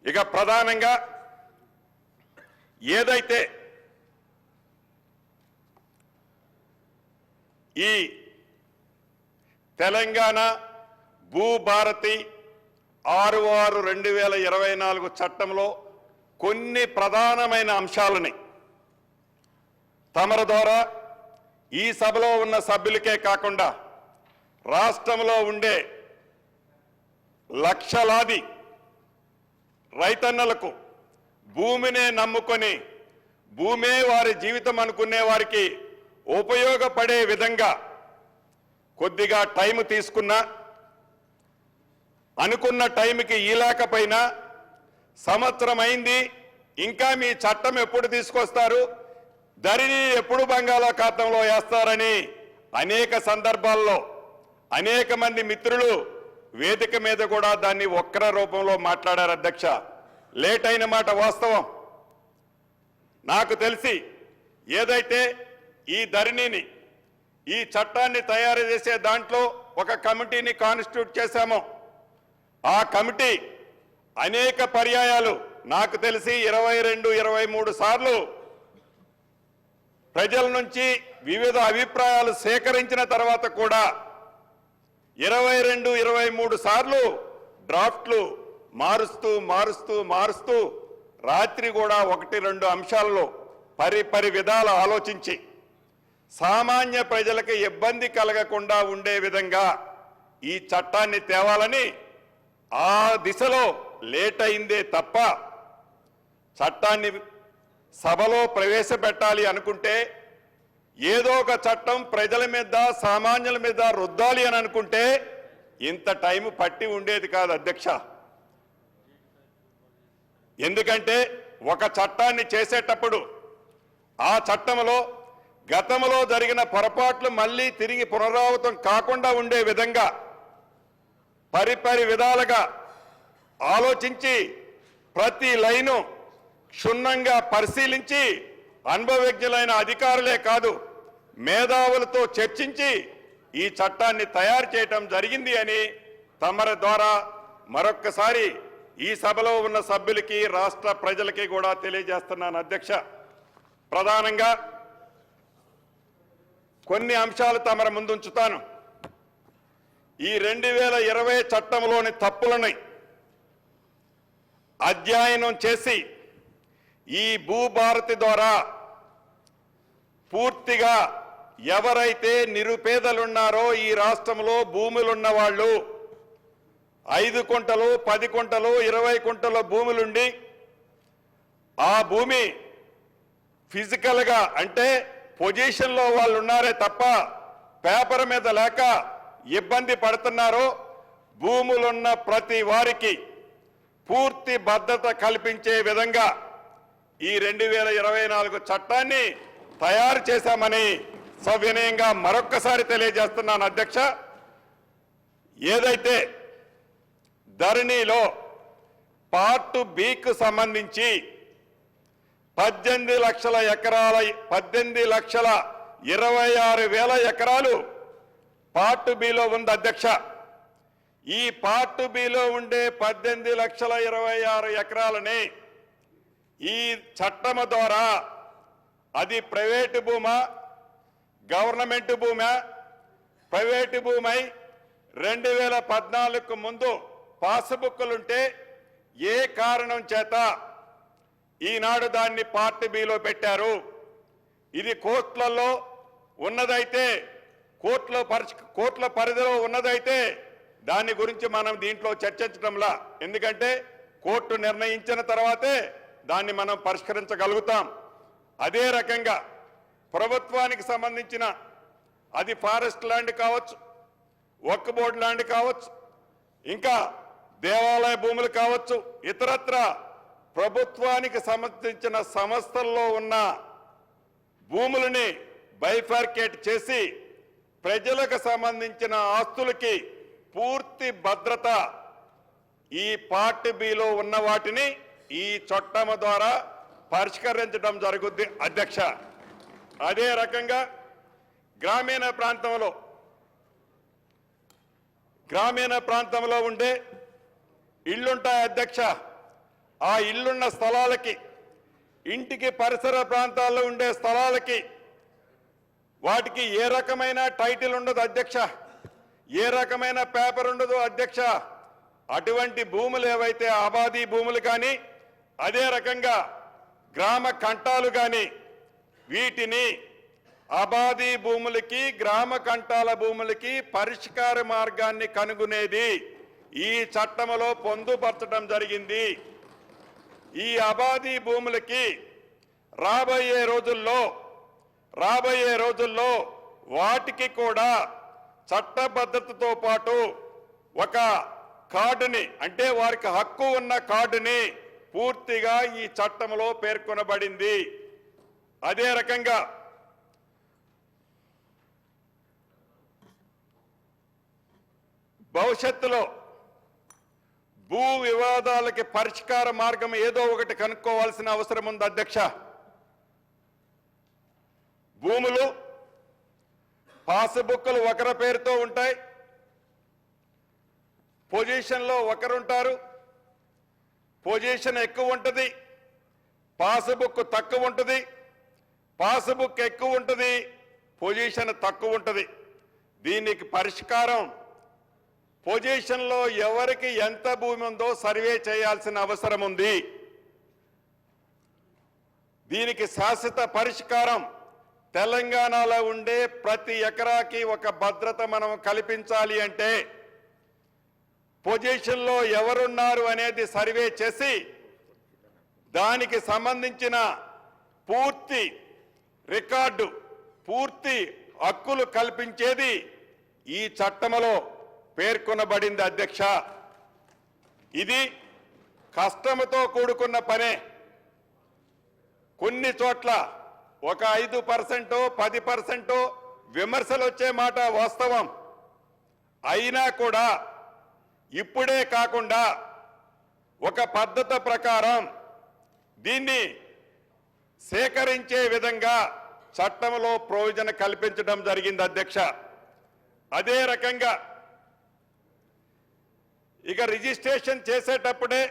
ఇక ప్రధానంగా ఏదైతే ఈ తెలంగాణ భూభారతి 6/6/2024 చట్టంలో కొన్ని ప్రధానమైన అంశాలని తమరి ద్వారా ఈ సభలో ఉన్న సభ్యులకే కాకుండా రాష్ట్రంలో ఉండే లక్షలాది రైతన్నలకు భూమినే నమ్ముకొని భూమే వారి జీవితం అనుకునే వారికి ఉపయోగపడే విధంగా కొద్దిగా టైం తీసుకున్నా అనుకున్న టైంకి ఈలేకపోయినా సంవత్సరం అయింది, ఇంకా మీ చట్టం ఎప్పుడు తీసుకొస్తారు, ధరణి ఎప్పుడు బంగాళాఖాతంలో వేస్తారని అనేక సందర్భాల్లో అనేక మంది మిత్రులు వేదిక మీద కూడా దాన్ని వక్ర రూపంలో మాట్లాడారు. అధ్యక్ష, లేట్ అయిన మాట వాస్తవం. నాకు తెలిసి ఏదైతే ఈ ధరణిని ఈ చట్టాన్ని తయారు చేసే దాంట్లో ఒక కమిటీని కాన్స్టిట్యూట్ చేశామో ఆ కమిటీ అనేక పర్యాయాలు నాకు తెలిసి 22-23 సార్లు ప్రజల నుంచి వివిధ అభిప్రాయాలు సేకరించిన తర్వాత కూడా 22-23 సార్లు డ్రాఫ్ట్లు మారుస్తూ రాత్రి కూడా 1-2 అంశాల్లో పరి విధాలు ఆలోచించి సామాన్య ప్రజలకు ఇబ్బంది కలగకుండా ఉండే విధంగా ఈ చట్టాన్ని తేవాలని ఆ దిశలో లేట్ అయిందే తప్ప చట్టాన్ని సభలో ప్రవేశపెట్టాలి అనుకుంటే ఏదో ఒక చట్టం ప్రజల మీద సామాన్యుల మీద రుద్దాలి అని అనుకుంటే ఇంత టైం పట్టి ఉండేది కాదు అధ్యక్ష. ఎందుకంటే ఒక చట్టాన్ని చేసేటప్పుడు ఆ చట్టంలో గతంలో జరిగిన పొరపాట్లు మళ్ళీ తిరిగి పునరావృతం కాకుండా ఉండే విధంగా పరి విధాలుగా ఆలోచించి ప్రతి లైను క్షుణ్ణంగా పరిశీలించి అనుభవజ్ఞులైన అధికారులే కాదు మేధావులతో చర్చించి ఈ చట్టాన్ని తయారు చేయటం జరిగింది అని తమరి ద్వారా మరొక్కసారి ఈ సభలో ఉన్న సభ్యులకి రాష్ట్ర ప్రజలకి కూడా తెలియజేస్తున్నాను. అధ్యక్ష, ప్రధానంగా కొన్ని అంశాలు తమరి ముందుంచుతాను. ఈ 2020 చట్టంలోని తప్పులని అధ్యయనం చేసి ఈ భూభారతి ద్వారా పూర్తిగా ఎవరైతే నిరుపేదలున్నారో ఈ రాష్ట్రంలో భూములున్న వాళ్ళు 5 కుంటలు 10 కుంటలు 20 కుంటల భూములుండి ఆ భూమి ఫిజికల్గా అంటే పొజిషన్లో వాళ్ళు ఉన్నారే తప్ప పేపర్ మీద లేక ఇబ్బంది పడుతున్నారో భూములున్న ప్రతి వారికి పూర్తి భద్రత కల్పించే విధంగా ఈ 2024 చట్టాన్ని తయారు చేశామని సవినయంగా మరొక్కసారి తెలియజేస్తున్నాను. అధ్యక్ష, ఏదైతే ధరణిలో పార్ట్ బికు సంబంధించి 18 లక్షల ఎకరాల 18,26,000 ఎకరాలు పార్ట్ బిలో ఉంది. అధ్యక్ష, ఈ పార్ట్ బిలో ఉండే 18,26,000 ఎకరాలని ఈ చట్టం ద్వారా అది ప్రైవేటు భూమా గవర్నమెంట్ భూమా ప్రైవేటు భూమై 2014కు ముందు పాస్బుక్లుంటే ఏ కారణం చేత ఈనాడు దాన్ని పార్ట్ బిలో పెట్టారు. ఇది కోర్టులలో ఉన్నదైతే కోర్టుల పరిధిలో ఉన్నదైతే దాని గురించి మనం దీంట్లో చర్చించడంలా, ఎందుకంటే కోర్టు నిర్ణయించిన తర్వాతే దాన్ని మనం పరిష్కరించగలుగుతాం. అదే రకంగా ప్రభుత్వానికి సంబంధించిన అది ఫారెస్ట్ ల్యాండ్ కావచ్చు, వక్ఫ్ బోర్డు ల్యాండ్ కావచ్చు, ఇంకా దేవాలయ భూములు కావచ్చు, ఇతరత్ర ప్రభుత్వానికి సంబంధించిన సంస్థల్లో ఉన్న భూములని బైఫర్కేట్ చేసి ప్రజలకు సంబంధించిన ఆస్తులకి పూర్తి భద్రత ఈ పార్ట్ బిలో ఉన్న వాటిని ఈ చట్టం ద్వారా పరిష్కరించడం జరుగుద్ది. అధ్యక్ష, అదే రకంగా గ్రామీణ ప్రాంతంలో ఉండే ఇళ్లుంటాయి. అధ్యక్ష, ఆ ఇల్లున్న స్థలాలకి, ఇంటికి పరిసర ప్రాంతాల్లో ఉండే స్థలాలకి వాటికి ఏ రకమైన టైటిల్ ఉండదు అధ్యక్ష, ఏ రకమైన పేపర్ ఉండదు అధ్యక్ష. అటువంటి భూములు ఏవైతే ఆబాదీ భూములు కానీ, అదే రకంగా గ్రామ కంటాలు కానీ, వీటిని ఆబాదీ భూములకి గ్రామ కంటాల భూములకి పరిష్కార మార్గాన్ని కనుగొనేది ఈ చట్టంలో పొందుపరచడం జరిగింది. ఈ ఆబాదీ భూములకి రాబోయే రోజుల్లో వాటికి కూడా చట్టబద్ధతతో పాటు ఒక కార్డుని, అంటే వారికి హక్కు ఉన్న కార్డుని పూర్తిగా ఈ చట్టంలో పేర్కొనబడింది. అదే రకంగా భవిష్యత్తులో భూ వివాదాలకి పరిష్కార మార్గం ఏదో ఒకటి కనుక్కోవాల్సిన అవసరం ఉంది అధ్యక్ష. భూములు పాస్బుక్లు ఒకరి పేరుతో ఉంటాయి, పొజిషన్లో ఒకరుంటారు, పొజిషన్ ఎక్కువ ఉంటుంది, పాస్బుక్ తక్కువ ఉంటుంది, పాస్బుక్ ఎక్కువ ఉంటుంది, పొజిషన్ తక్కువ ఉంటుంది. దీనికి పరిష్కారం పొజిషన్లో ఎవరికి ఎంత భూమి ఉందో సర్వే చేయాల్సిన అవసరం ఉంది. దీనికి శాశ్వత పరిష్కారం తెలంగాణలో ఉండే ప్రతి ఎకరాకి ఒక భద్రత మనం కల్పించాలి అంటే పొజిషన్లో ఎవరున్నారు అనేది సర్వే చేసి దానికి సంబంధించిన పూర్తి రికార్డు, పూర్తి హక్కులు కల్పించేది ఈ చట్టంలో పేర్కొనబడింది అధ్యక్ష. ఇది కష్టంతో కూడుకున్న పనే. కొన్ని చోట్ల ఒక 5%, 10% విమర్శలు వచ్చే మాట వాస్తవం. అయినా కూడా ఇప్పుడే కాకుండా ఒక పద్ధతి ప్రకారం దీన్ని సేకరించే విధంగా చట్టంలో ప్రొవిజన్ కల్పించడం జరిగింది అధ్యక్ష. అదే రకంగా ఇక రిజిస్ట్రేషన్ చేసేటప్పుడే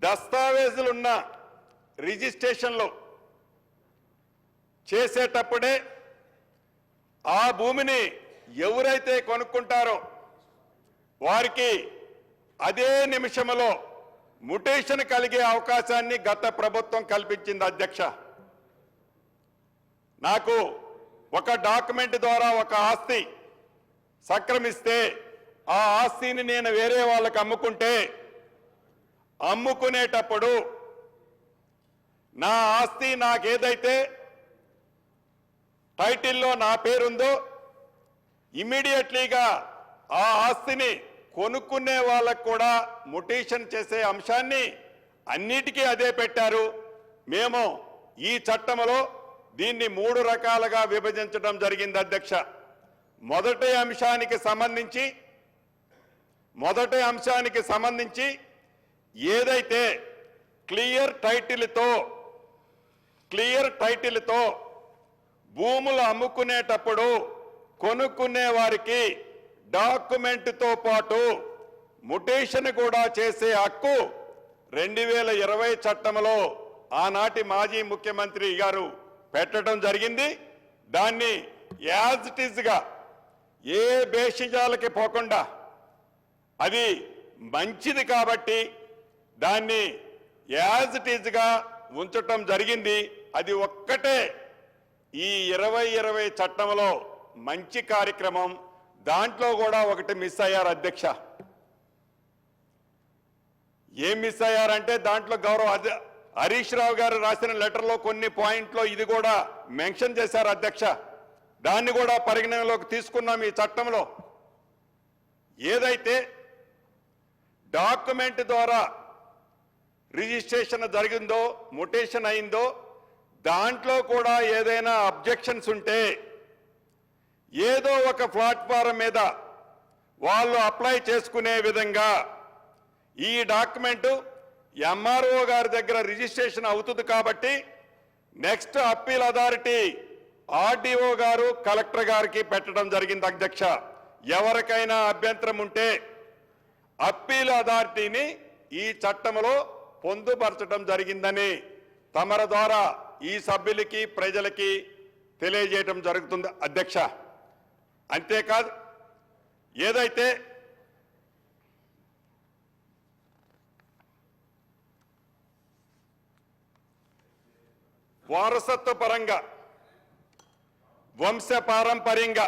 దస్తావేజులున్న రిజిస్ట్రేషన్లో చేసేటప్పుడే ఆ భూమిని ఎవరైతే కొనుక్కుంటారో వారికి అదే నిమిషంలో మ్యుటేషన్ కలిగే అవకాశాన్ని గత ప్రభుత్వం కల్పించింది అధ్యక్ష. నాకు ఒక డాక్యుమెంట్ ద్వారా ఒక ఆస్తి సక్రమిస్తే ఆ ఆస్తిని నేను వేరే వాళ్ళకి అమ్ముకునేటప్పుడు నా ఆస్తి నాకేదైతే టైటిల్లో నా పేరుందో ఇమ్మీడియట్లీగా ఆ ఆస్తిని కొనుక్కునే వాళ్ళకు కూడా మ్యుటేషన్ చేసే అంశాన్ని అన్నిటికీ అదే పెట్టారు. మేము ఈ చట్టంలో దీన్ని 3 రకాలుగా విభజించడం జరిగింది అధ్యక్ష. మొదటి అంశానికి సంబంధించి ఏదైతే క్లియర్ టైటిల్తో భూములు అమ్ముకునేటప్పుడు కొనుక్కునే వారికి డాక్యుమెంట్తో పాటు మ్యుటేషన్ కూడా చేసే హక్కు 2020 చట్టంలో ఆనాటి మాజీ ముఖ్యమంత్రి గారు పెట్టడం జరిగింది. దాన్ని యాజ్ ఇట్ ఈజ్గా ఏ భేషజాలకి పోకుండా అది మంచిది కాబట్టి దాన్ని యాజ్ ఇట్ ఈజ్గా ఉంచటం జరిగింది. అది ఒక్కటే ఈ 2020 చట్టంలో మంచి కార్యక్రమం. దాంట్లో కూడా ఒకటి మిస్ అయ్యారు అధ్యక్ష. ఏం మిస్ అయ్యారంటే దాంట్లో గౌరవ హరీష్ రావు గారు రాసిన లెటర్లో కొన్ని పాయింట్లో ఇది కూడా మెన్షన్ చేశారు అధ్యక్ష. దాన్ని కూడా పరిగణనలోకి తీసుకున్నాం ఈ చట్టంలో. ఏదైతే డాక్యుమెంట్ ద్వారా రిజిస్ట్రేషన్ జరిగిందో, మ్యుటేషన్ అయిందో, దాంట్లో కూడా ఏదైనా అబ్జెక్షన్స్ ఉంటే ఏదో ఒక ప్లాట్ఫారం మీద వాళ్ళు అప్లై చేసుకునే విధంగా ఈ డాక్యుమెంటు ఎంఆర్ఓ గారి దగ్గర రిజిస్ట్రేషన్ అవుతుంది కాబట్టి నెక్స్ట్ అప్పీల్ అథారిటీ ఆర్డీఓ గారు కలెక్టర్ గారికి పెట్టడం జరిగింది అధ్యక్ష. ఎవరికైనా అభ్యంతరం ఉంటే అప్పీల్ అథారిటీని ఈ చట్టంలో పొందుపరచడం జరిగిందని తమర ద్వారా ఈ సభ్యులకి ప్రజలకి తెలియజేయడం జరుగుతుంది అధ్యక్ష. అంతేకాదు ఏదైతే వారసత్వ పరంగా వంశ పారంపర్యంగా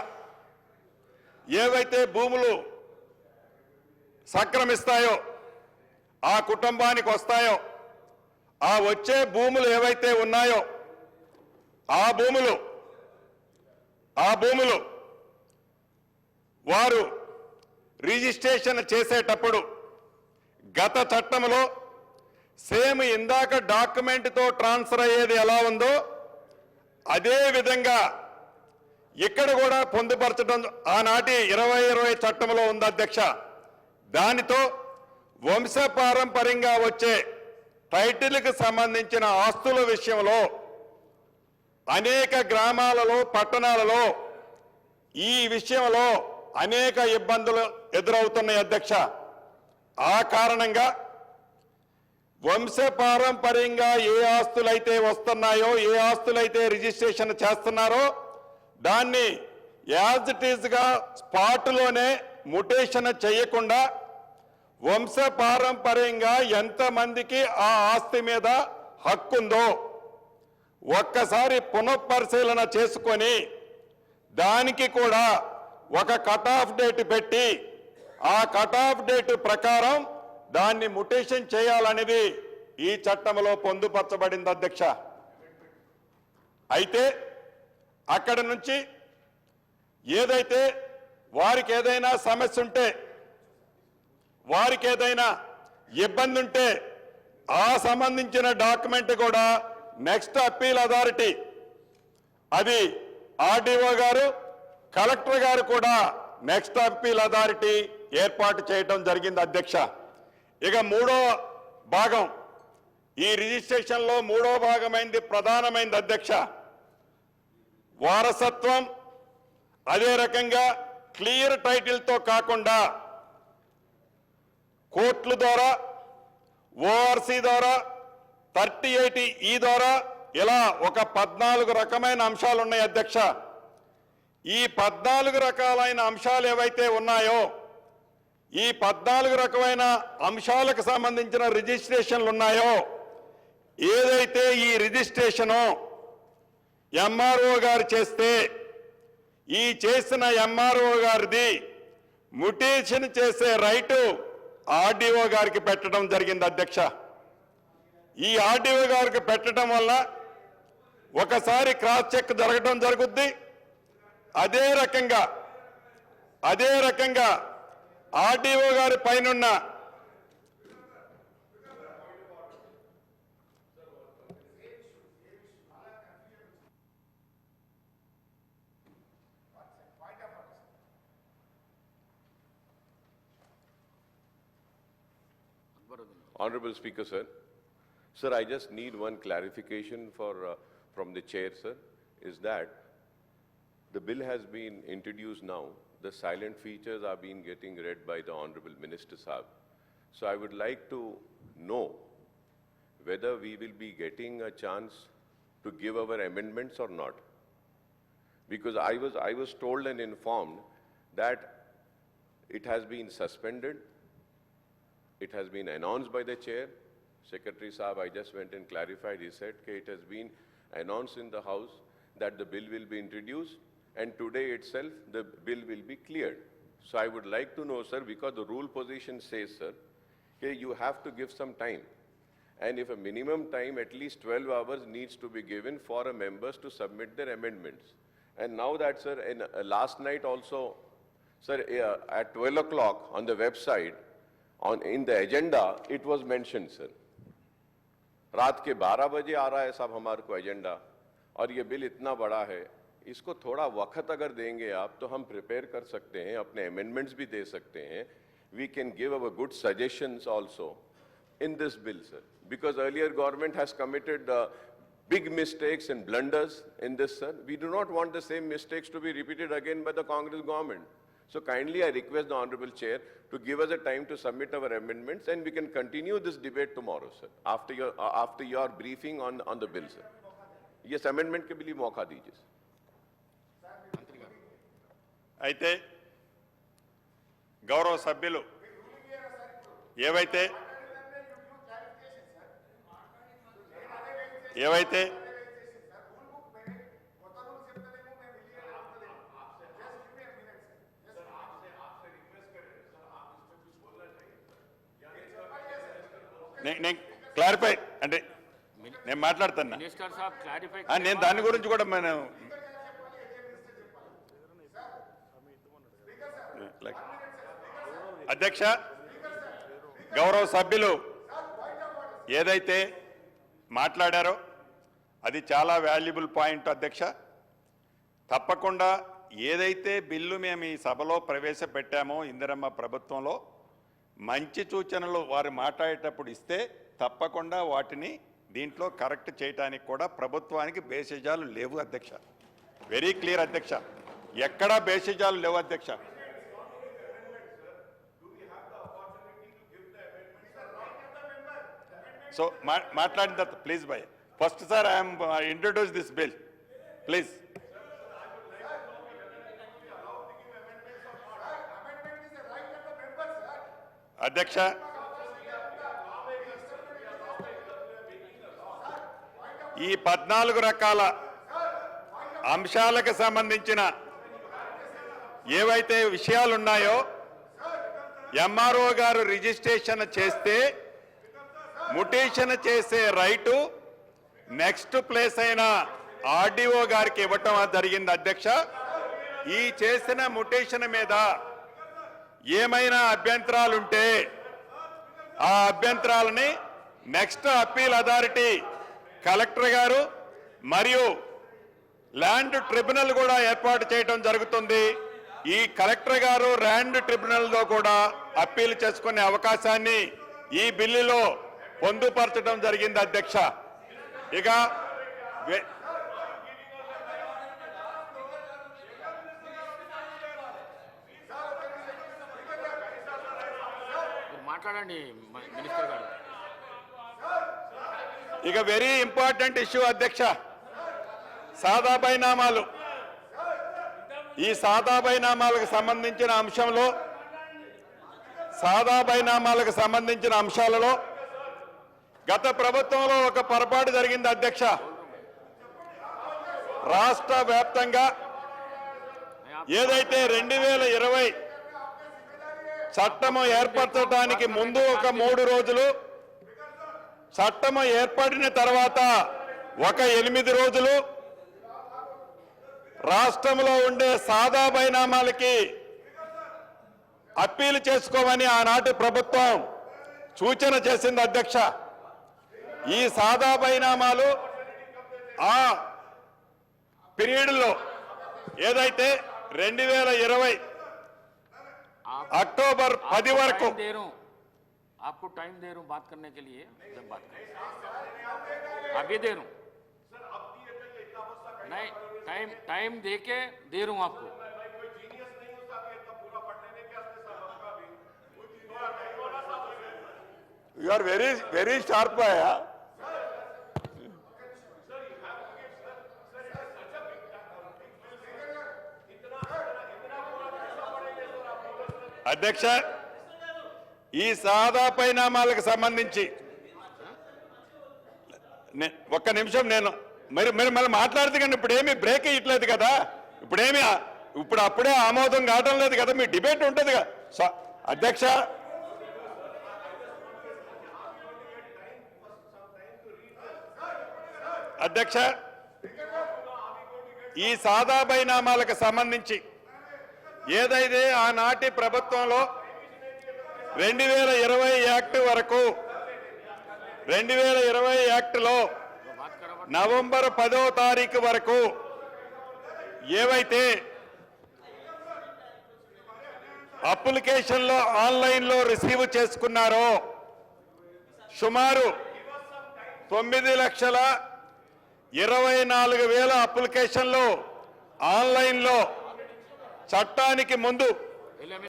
ఏవైతే భూములు సంక్రమిస్తాయో ఆ కుటుంబానికి వస్తాయో ఆ వచ్చే భూములు ఏవైతే ఉన్నాయో ఆ భూములు వారు రిజిస్ట్రేషన్ చేసేటప్పుడు గత చట్టంలో సేమ్ ఇందాక డాక్యుమెంట్తో ట్రాన్స్ఫర్ అయ్యేది ఎలా ఉందో అదే విధంగా ఇక్కడ కూడా పొందుపరచడం ఆనాటి 2020 చట్టంలో ఉంది అధ్యక్ష. దానితో వంశపారంపర్యంగా వచ్చే టైటిల్కి సంబంధించిన ఆస్తుల విషయంలో అనేక గ్రామాలలో పట్టణాలలో ఈ విషయంలో అనేక ఇబ్బందులు ఎదురవుతున్నాయి అధ్యక్ష. ఆ కారణంగా వంశపారంపర్యంగా ఏ ఆస్తులైతే వస్తున్నాయో ఏ ఆస్తులైతే రిజిస్ట్రేషన్ చేస్తున్నారో దాన్ని యాజ్ ఇట్ ఈజ్గా స్పాట్లోనే ముటేషన్ చేయకుండా వంశపారంపర్యంగా ఎంతమందికి ఆ ఆస్తి మీద హక్కుందో ఒక్కసారి పునఃపరిశీలన చేసుకొని దానికి కూడా ఒక కట్ ఆఫ్ డేట్ పెట్టి ఆ కట్ ఆఫ్ డేట్ ప్రకారం దాన్ని ముటేషన్ చేయాలనేది ఈ చట్టంలో పొందుపరచబడింది అధ్యక్ష. అయితే అక్కడ నుంచి ఏదైతే వారికి ఏదైనా సమస్య ఉంటే వారికి ఏదైనా ఇబ్బంది ఉంటే ఆ సంబంధించిన డాక్యుమెంట్ కూడా నెక్స్ట్ అప్పీల్ అథారిటీ అది ఆర్డీఓ గారు కలెక్టర్ గారు కూడా నెక్స్ట్ అప్పీల్ అథారిటీ ఏర్పాటు చేయడం జరిగింది అధ్యక్ష. ఇక మూడో భాగం ఈ రిజిస్ట్రేషన్లో మూడో భాగమైంది ప్రధానమైంది అధ్యక్ష. వారసత్వం అదే రకంగా క్లియర్ టైటిల్తో కాకుండా కోర్టుల ద్వారా ఓఆర్సీ ద్వారా 38E ద్వారా ఇలా ఒక 14 రకమైన అంశాలు ఉన్నాయి అధ్యక్ష. ఈ 14 రకాలైన అంశాలు ఏవైతే ఉన్నాయో ఈ 14 రకమైన అంశాలకు సంబంధించిన రిజిస్ట్రేషన్లు ఉన్నాయో ఏదైతే ఈ రిజిస్ట్రేషను ఎంఆర్ఓ గారు చేస్తే ఈ చేసిన ఎంఆర్ఓ గారిది ముటేషన్ చేసే రైటు ఆర్డీఓ గారికి పెట్టడం జరిగింది అధ్యక్ష. ఈ ఆర్డీఓ గారికి పెట్టడం వల్ల ఒకసారి క్రాస్ చెక్ జరగడం జరుగుద్ది. అదే రకంగా ఆర్డీఓ గారి పైనున్న Honorable Speaker, sir. Sir, I just need one clarification from the chair, sir, is that the bill has been introduced now. The silent features are being getting read by the Honorable Minister Saab. So I would like to know whether we will be getting a chance to give our amendments or not. Because I was told and informed that it has been suspended. It has been announced by the chair. Secretary Saab, I just went and clarified. He said that it has been announced in the House that the bill will be introduced and today itself the bill will be cleared. So I would like to know, sir, because the rule position says, sir, that you have to give some time. And if a minimum time, at least 12 hours needs to be given for a members to submit their amendments. And now that, sir, in, last night also, sir, at 12 o'clock on the website, in the agenda, it was mentioned, sir. रात के 12 बजे आ रहा है साहब हमारे को agenda और ये बिल इतना बड़ा है, इसको थोड़ा वक्त अगर देंगे आप तो हम प्रिपेयर कर सकते हैं, अपने अमेंडमेंट्स भी दे सकते हैं. We can give our good suggestions also in this bill, sir. Because earlier government has committed big mistakes and blunders in this, sir. We do not want the same mistakes to be repeated again by the Congress government. So kindly I request the Honorable Chair to give us a time to submit our amendments and we can continue this debate tomorrow, sir, after your briefing on the bill, sir. Yes, amendment के लिए मौका दीजिए. అయితే గౌరవ సభ్యులు ఏవైతే నేను clarify అంటే నేను మాట్లాడుతున్నా మినిస్టర్ సాబ్ క్లారిఫై నేను దాని గురించి కూడా మనం అధ్యక్ష గౌరవ సభ్యులు ఏదైతే మాట్లాడారో అది చాలా వాల్యుబుల్ పాయింట్ అధ్యక్ష. తప్పకుండా ఏదైతే బిల్లు మేము ఈ సభలో ప్రవేశపెట్టామో ఇందిరమ్మ ప్రభుత్వంలో మంచి సూచనలు వారు మాట్లాడేటప్పుడు ఇస్తే తప్పకుండా వాటిని దీంట్లో కరెక్ట్ చేయడానికి కూడా ప్రభుత్వానికి బేసిజాలు లేవు అధ్యక్ష. వెరీ క్లియర్ అధ్యక్ష, ఎక్కడా బేసిజాలు లేవు అధ్యక్ష. సో మాట్లాడిన తర్వాత please boy first sir I'm introduce this bill please. అధ్యక్ష ఈ 14 రకాల అంశాలకు సంబంధించిన ఏవైతే విషయాలున్నాయో ఎంఆర్ఓ గారు రిజిస్ట్రేషన్ చేస్తే ముటేషన్ చేసే రైటు నెక్స్ట్ ప్లేస్ అయిన ఆర్డీఓ గారికి ఇవ్వటం జరిగింది అధ్యక్ష. ఈ చేసిన ముటేషన్ మీద ఏమైనా అభ్యంతరాలుంటే ఆ అభ్యంతరాలని నెక్స్ట్ అప్పీల్ అథారిటీ కలెక్టర్ గారు మరియు ల్యాండ్ ట్రిబ్యునల్ కూడా ఏర్పాటు చేయడం జరుగుతుంది. ఈ కలెక్టర్ గారు ల్యాండ్ ట్రిబ్యునల్తో కూడా అప్పీల్ చేసుకునే అవకాశాన్ని ఈ బిల్లులో పొందుపరచడం జరిగింది అధ్యక్ష. ఇక మాట్లాడండి మినిస్టర్ గారు. ఇక వెరీ ఇంపార్టెంట్ ఇష్యూ అధ్యక్ష, సాదా బైనామాలు. ఈ సాదా బైనామాలకు సంబంధించిన అంశంలో సాదా బైనామాలకు సంబంధించిన అంశాలలో గత ప్రభుత్వంలో ఒక పొరపాటు జరిగింది అధ్యక్ష. రాష్ట్ర వ్యాప్తంగా ఏదైతే 2020 చట్టము ఏర్పరచడానికి ముందు ఒక 3 రోజులు, చట్టము ఏర్పడిన తర్వాత ఒక 8 రోజులు రాష్ట్రంలో ఉండే సాదా బైనామాలకి అప్పీల్ చేసుకోమని ఆనాటి ప్రభుత్వం సూచన చేసింది అధ్యక్ష. ఈ సాదా బైనామాలు ఆ పీరియడ్లో ఏదైతే 2020 अक्टूबर 10 वరకు दे रहा हूं आपको टाइम दे रहा हूं बात करने के लिए जब बात करें अभी दे रहा हूं नहीं टाइम दे के दे रहा हूं आपको यू आर वेरी शार्प है అధ్యక్ష. ఈ సాదా పరిణామాలకు సంబంధించి ఒక్క నిమిషం నేను మీరు మళ్ళీ మాట్లాడితే కానీ ఇప్పుడేమీ బ్రేక్ ఇవ్వట్లేదు కదా, ఇప్పుడు అప్పుడే ఆమోదం కావడం లేదు కదా, మీ డిబేట్ ఉంటుంది కదా అధ్యక్ష. అధ్యక్ష ఈ సాదా బైనామాలకు సంబంధించి ఏదైతే ఆనాటి ప్రభుత్వంలో 2020 యాక్ట్ వరకు 2020 యాక్ట్లో నవంబర్ 10వ తారీఖు వరకు ఏవైతే అప్లికేషన్లో ఆన్లైన్లో రిసీవ్ చేసుకున్నారో సుమారు 9,24,000 అప్లికేషన్లు ఆన్లైన్లో చట్టానికి ముందు LMA